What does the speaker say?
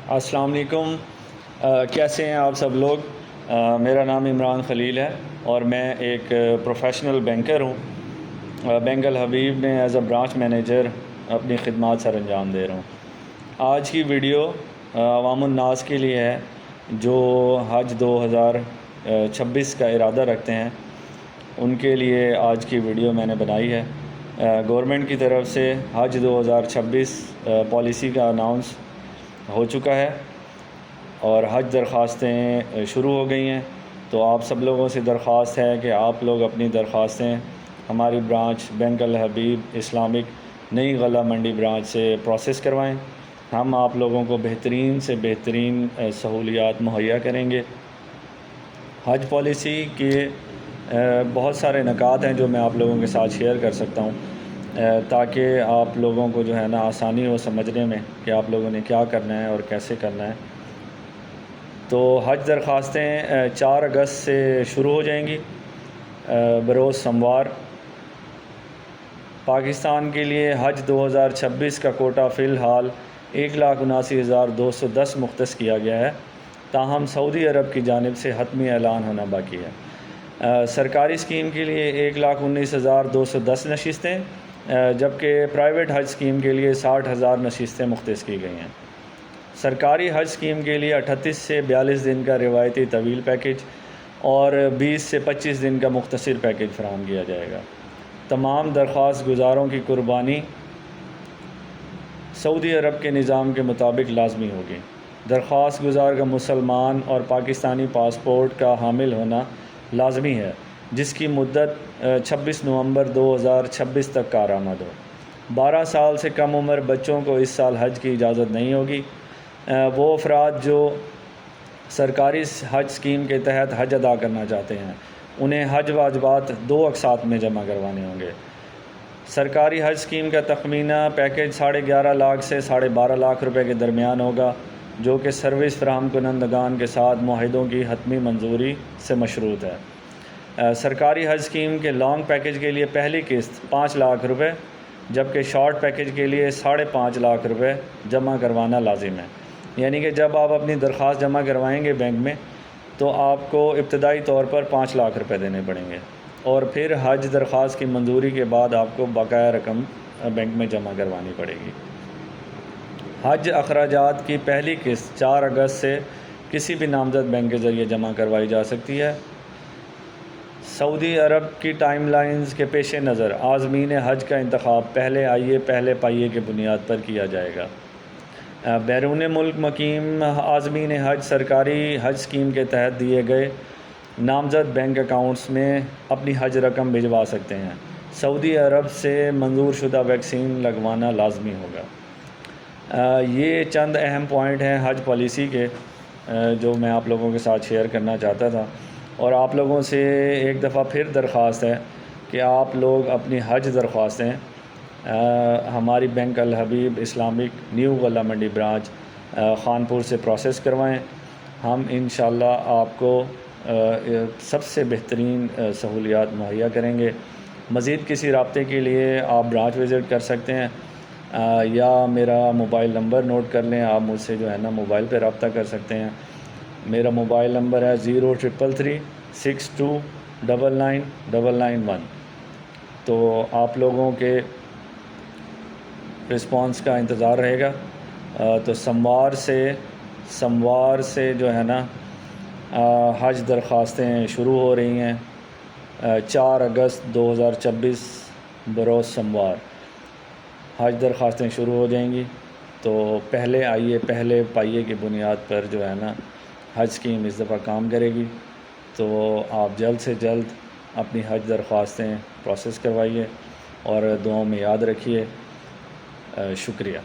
السلام علیکم۔ کیسے ہیں آپ سب لوگ؟ میرا نام عمران خلیل ہے اور میں ایک پروفیشنل بینکر ہوں۔ بینک الحبیب میں ایز اے برانچ مینیجر اپنی خدمات سر انجام دے رہا ہوں۔ آج کی ویڈیو عوام الناس کے لیے ہے جو حج 2026 کا ارادہ رکھتے ہیں، ان کے لیے آج کی ویڈیو میں نے بنائی ہے۔ گورنمنٹ کی طرف سے حج 2026 پالیسی کا اناؤنس ہو چکا ہے اور حج درخواستیں شروع ہو گئی ہیں، تو آپ سب لوگوں سے درخواست ہے کہ آپ لوگ اپنی درخواستیں ہماری برانچ بینک الحبیب اسلامک نئی غلہ منڈی برانچ سے پروسیس کروائیں۔ ہم آپ لوگوں کو بہترین سے بہترین سہولیات مہیا کریں گے۔ حج پالیسی کے بہت سارے نکات ہیں جو میں آپ لوگوں کے ساتھ شیئر کر سکتا ہوں تاکہ آپ لوگوں کو جو ہے نا آسانی ہو سمجھنے میں کہ آپ لوگوں نے کیا کرنا ہے اور کیسے کرنا ہے۔ تو حج درخواستیں 4 اگست سے شروع ہو جائیں گی بروز سموار۔ پاکستان کے لیے حج 2026 کا کوٹا فی الحال 1,79,210 مختص کیا گیا ہے، تاہم سعودی عرب کی جانب سے حتمی اعلان ہونا باقی ہے۔ سرکاری اسکیم کے لیے 1,19,210 نشستیں، جبکہ پرائیویٹ حج اسکیم کے لیے 60,000 نشستیں مختص کی گئی ہیں۔ سرکاری حج اسکیم کے لیے 38 سے 42 دن کا روایتی طویل پیکج اور 20 سے 25 دن کا مختصر پیکج فراہم کیا جائے گا۔ تمام درخواست گزاروں کی قربانی سعودی عرب کے نظام کے مطابق لازمی ہوگی۔ درخواست گزار کا مسلمان اور پاکستانی پاسپورٹ کا حامل ہونا لازمی ہے، جس کی مدت 26 نومبر 2026 تک کارآمد ہو۔ 12 سال سے کم عمر بچوں کو اس سال حج کی اجازت نہیں ہوگی۔ وہ افراد جو سرکاری حج اسکیم کے تحت حج ادا کرنا چاہتے ہیں انہیں حج واجبات 2 اقساط میں جمع کروانے ہوں گے۔ سرکاری حج اسکیم کا تخمینہ پیکج 11.5 لاکھ سے 12.5 لاکھ روپے کے درمیان ہوگا، جو کہ سروس فراہم کنندگان کے ساتھ معاہدوں کی حتمی منظوری سے مشروط ہے۔ سرکاری حج اسکیم کے لانگ پیکج کے لیے پہلی قسط 5 لاکھ روپے، جبکہ شارٹ پیکج کے لیے 5.5 لاکھ روپے جمع کروانا لازم ہے۔ یعنی کہ جب آپ اپنی درخواست جمع کروائیں گے بینک میں تو آپ کو ابتدائی طور پر 5 لاکھ روپے دینے پڑیں گے، اور پھر حج درخواست کی منظوری کے بعد آپ کو بقایا رقم بینک میں جمع کروانی پڑے گی۔ حج اخراجات کی پہلی قسط 4 اگست سے کسی بھی نامزد بینک کے ذریعے جمع کروائی جا سکتی ہے۔ سعودی عرب کی ٹائم لائنز کے پیش نظر عازمین حج کا انتخاب پہلے آئیے پہلے پائیے کے بنیاد پر کیا جائے گا۔ بیرون ملک مقیم عازمین حج سرکاری حج اسکیم کے تحت دیے گئے نامزد بینک اکاؤنٹس میں اپنی حج رقم بھجوا سکتے ہیں۔ سعودی عرب سے منظور شدہ ویکسین لگوانا لازمی ہوگا۔ یہ چند اہم پوائنٹ ہیں حج پالیسی کے جو میں آپ لوگوں کے ساتھ شیئر کرنا چاہتا تھا، اور آپ لوگوں سے ایک دفعہ پھر درخواست ہے کہ آپ لوگ اپنی حج درخواستیں ہماری بینک الحبیب اسلامک نیو غلہ منڈی برانچ خانپور سے پروسیس کروائیں۔ ہم انشاءاللہ آپ کو سب سے بہترین سہولیات مہیا کریں گے۔ مزید کسی رابطے کے لیے آپ برانچ وزٹ کر سکتے ہیں یا میرا موبائل نمبر نوٹ کر لیں، آپ مجھ سے جو ہے نا موبائل پہ رابطہ کر سکتے ہیں۔ میرا موبائل نمبر ہے 03336299991۔ تو آپ لوگوں کے رسپانس کا انتظار رہے گا۔ تو سموار سے جو ہے نا حج درخواستیں شروع ہو رہی ہیں 4 اگست 2026 بروز سموار حج درخواستیں شروع ہو جائیں گی۔ تو پہلے آئیے پہلے پائیے کی بنیاد پر جو ہے نا حج اسکیم اس دفعہ کام کرے گی، تو آپ جلد سے جلد اپنی حج درخواستیں پروسیس کروائیے اور دعاؤں میں یاد رکھیے۔ شکریہ۔